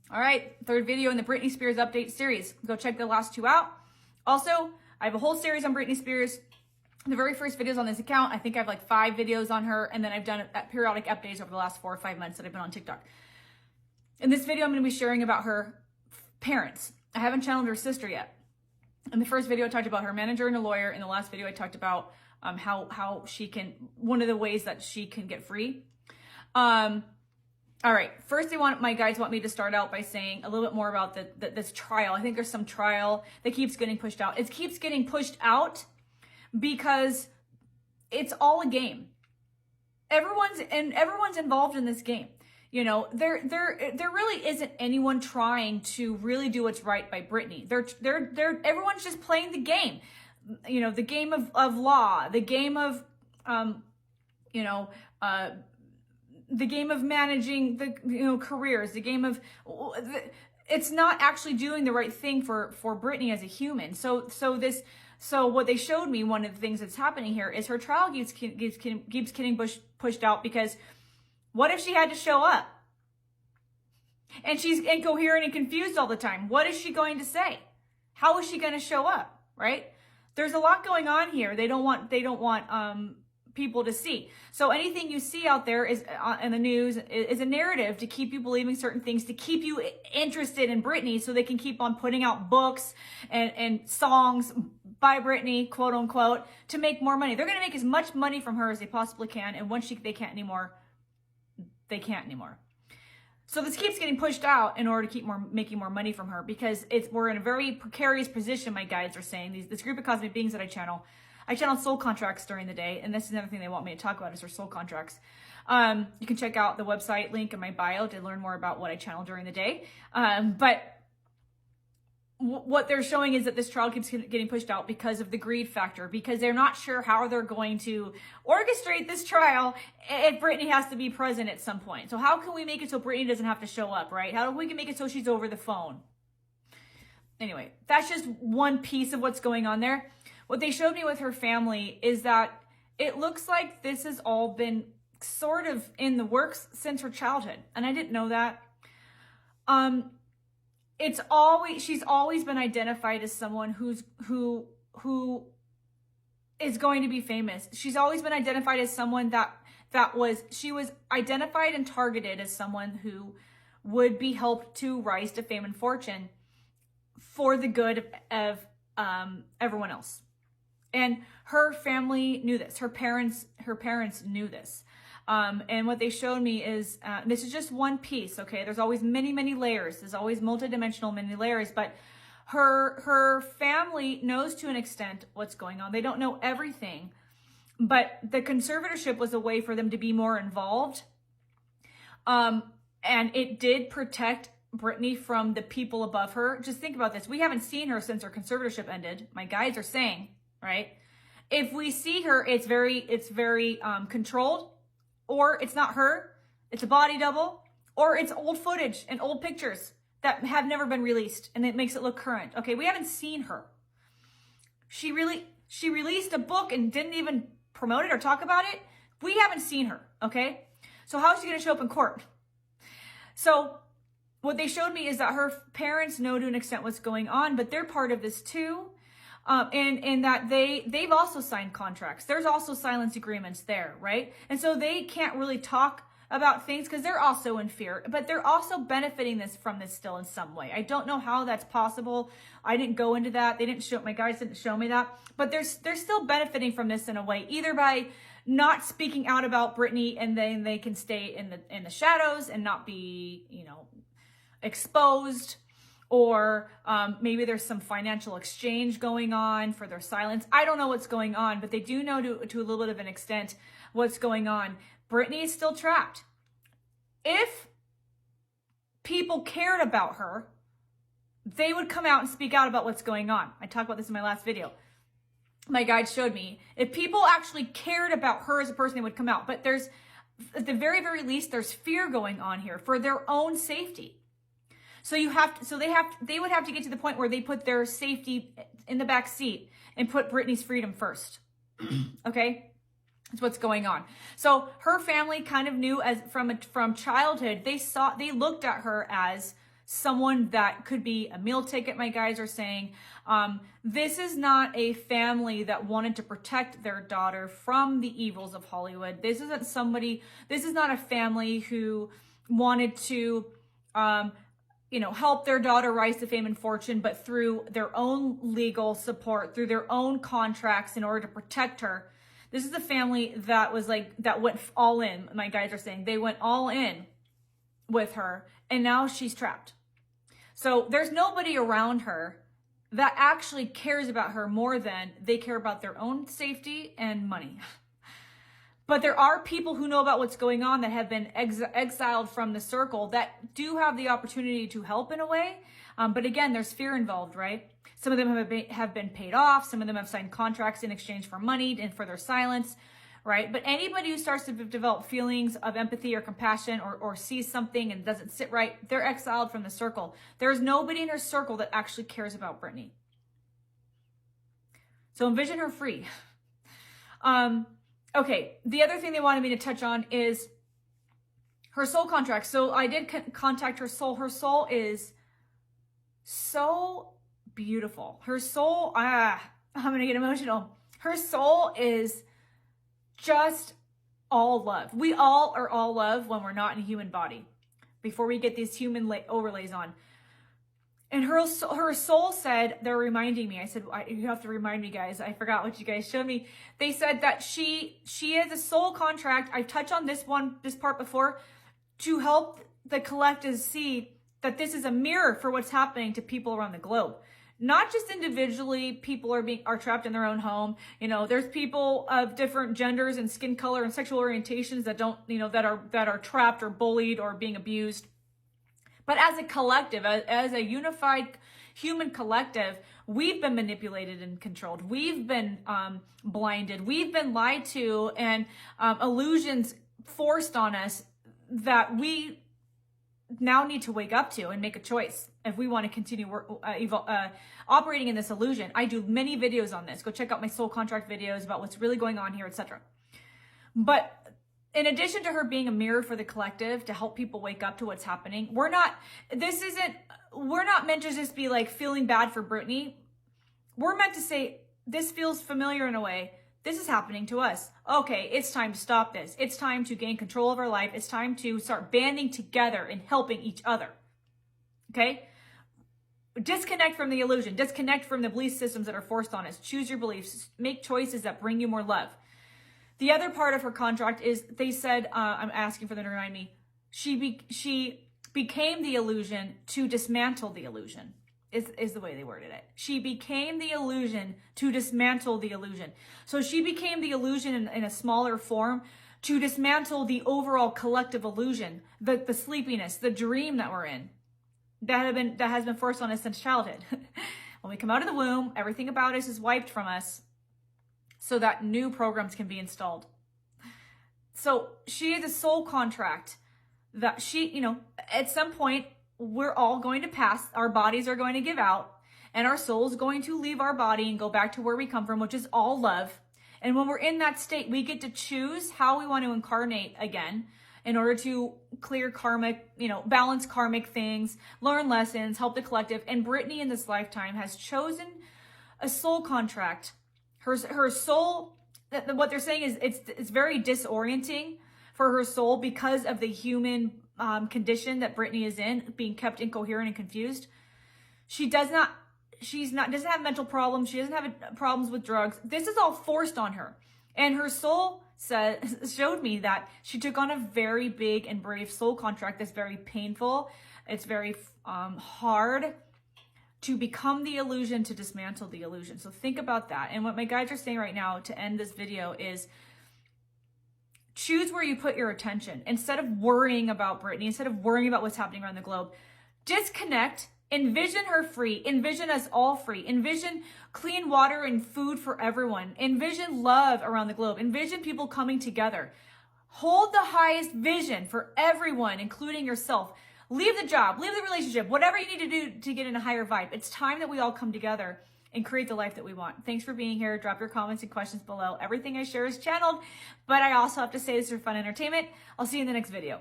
All right, third video in the Britney Spears update series. Go check the last 2 out. Also, I have a whole series on Britney Spears. The very first videos on this account, I think I have like 5 videos on her, and then I've done periodic updates over the last 4 or 5 months that I've been on TikTok. In this video, I'm going to be sharing about her parents. I haven't channeled her sister yet. In the first video, I talked about her manager and a lawyer. In the last video, I talked about how she can, one of the ways that she can get free. All right, first my guides want me to start out by saying a little bit more about this trial. I think there's some trial that keeps getting pushed out. It keeps getting pushed out because it's all a game. Everyone's involved in this game. You know, there really isn't anyone trying to really do what's right by Britney. Everyone's just playing the game. You know, the game of law, the game of the game of managing the careers, the game of it's not actually doing the right thing for Britney as a human. So what they showed me, one of the things that's happening here is her trial keeps getting pushed out because what if she had to show up and she's incoherent and confused all the time? What is she going to say? How is she going to show up? Right? There's a lot going on here. They don't want people to see. So anything you see out there is in the news is a narrative to keep you believing certain things, to keep you interested in Britney so they can keep on putting out books and songs by Britney, quote unquote, to make more money. They're going to make as much money from her as they possibly can. And once they can't anymore, they can't anymore. So this keeps getting pushed out in order to keep making more money from her because we're in a very precarious position, my guides are saying. This group of cosmic beings that I channel soul contracts during the day, and this is another thing they want me to talk about is her soul contracts. You can check out the website link in my bio to learn more about what I channel during the day. But what they're showing is that this trial keeps getting pushed out because of the greed factor, because they're not sure how they're going to orchestrate this trial if Britney has to be present at some point. So how can we make it so Britney doesn't have to show up, right? How do we can make it so she's over the phone? Anyway, that's just one piece of what's going on there. What they showed me with her family is that it looks like this has all been sort of in the works since her childhood. And I didn't know that. She's always been identified as someone who is going to be famous. She's always been identified as someone she was identified and targeted as someone who would be helped to rise to fame and fortune for the good of everyone else. And her family knew this. Her parents knew this. And what they showed me is, this is just one piece, okay? There's always many, many layers. There's always multidimensional, many layers. But her family knows to an extent what's going on. They don't know everything. But the conservatorship was a way for them to be more involved. And it did protect Britney from the people above her. Just think about this. We haven't seen her since her conservatorship ended. My guides are saying, right? If we see her, it's very controlled, or it's not her, it's a body double, or it's old footage and old pictures that have never been released, and it makes it look current. Okay, we haven't seen her. She released a book and didn't even promote it or talk about it. We haven't seen her, okay? So how is she going to show up in court? So what they showed me is that her parents know to an extent what's going on, but they're part of this too. And that they've also signed contracts. There's also silence agreements there, right? And so they can't really talk about things because they're also in fear, but they're also benefiting from this still in some way. I don't know how that's possible. I didn't go into that. My guides didn't show me that, but they're still benefiting from this in a way, either by not speaking out about Britney, and then they can stay in the shadows and not be, exposed. Or maybe there's some financial exchange going on for their silence. I don't know what's going on, but they do know to a little bit of an extent what's going on. Britney is still trapped. If people cared about her, they would come out and speak out about what's going on. I talked about this in my last video. My guide showed me. If people actually cared about her as a person, they would come out. But there's, at the very, very least, there's fear going on here for their own safety. So they would have to get to the point where they put their safety in the back seat and put Britney's freedom first. Okay? That's what's going on. So her family kind of knew from childhood, they looked at her as someone that could be a meal ticket, my guys are saying. This is not a family that wanted to protect their daughter from the evils of Hollywood. This is not a family who wanted to, help their daughter rise to fame and fortune, but through their own legal support, through their own contracts in order to protect her. This is a family that went all in, my guys are saying. They went all in with her, and now she's trapped. So there's nobody around her that actually cares about her more than they care about their own safety and money. But there are people who know about what's going on that have been exiled from the circle that do have the opportunity to help in a way. But again, there's fear involved, right? Some of them have been paid off. Some of them have signed contracts in exchange for money and for their silence, right? But anybody who starts to develop feelings of empathy or compassion or sees something and doesn't sit right, they're exiled from the circle. There's nobody in her circle that actually cares about Britney. So envision her free. Okay, the other thing they wanted me to touch on is her soul contract. So I did contact her soul. Her soul is so beautiful. Her soul, I'm going to get emotional. Her soul is just all love. We all are all love when we're not in a human body, before we get these human overlays on. And her soul said, they're reminding me, I said, you have to remind me, guys. I forgot what you guys showed me. They said that she has a soul contract. I've touched on this part before, to help the collective see that this is a mirror for what's happening to people around the globe. Not just individually, people are trapped in their own home. There's people of different genders and skin color and sexual orientations that don't, that are trapped or bullied or being abused. But as a collective, as a unified human collective, we've been manipulated and controlled. We've been blinded. We've been lied to, and illusions forced on us that we now need to wake up to and make a choice if we want to continue operating in this illusion. I do many videos on this. Go check out my soul contract videos about what's really going on here, etc. But in addition to her being a mirror for the collective to help people wake up to what's happening, we're not meant to just be like feeling bad for Britney. We're meant to say, this feels familiar in a way. This is happening to us. Okay, it's time to stop this. It's time to gain control of our life. It's time to start banding together and helping each other. Okay? Disconnect from the illusion. Disconnect from the belief systems that are forced on us. Choose your beliefs. Make choices that bring you more love. The other part of her contract is, they said, I'm asking for them to remind me, she became the illusion to dismantle the illusion, is the way they worded it. She became the illusion to dismantle the illusion. So she became the illusion in a smaller form to dismantle the overall collective illusion, the sleepiness, the dream that we're in, that has been forced on us since childhood. When we come out of the womb, everything about us is wiped from us, so that new programs can be installed. So she has a soul contract that at some point, we're all going to pass, our bodies are going to give out, and our soul is going to leave our body and go back to where we come from, which is all love. And when we're in that state, we get to choose how we want to incarnate again in order to clear karmic, balance karmic things, learn lessons, help the collective. And Britney in this lifetime has chosen a soul contract. Her soul, what they're saying is it's very disorienting for her soul because of the human condition that Britney is in, being kept incoherent and confused. She doesn't have mental problems. She doesn't have problems with drugs. This is all forced on her. And her soul showed me that she took on a very big and brave soul contract that's very painful. It's very hard to become the illusion, to dismantle the illusion. So think about that. And what my guides are saying right now to end this video is, choose where you put your attention. Instead of worrying about Britney, instead of worrying about what's happening around the globe, disconnect, envision her free, envision us all free, envision clean water and food for everyone, envision love around the globe, envision people coming together. Hold the highest vision for everyone, including yourself. Leave the job, leave the relationship, whatever you need to do to get in a higher vibe. It's time that we all come together and create the life that we want. Thanks for being here. Drop your comments and questions below. Everything I share is channeled, but I also have to say this is for fun entertainment. I'll see you in the next video.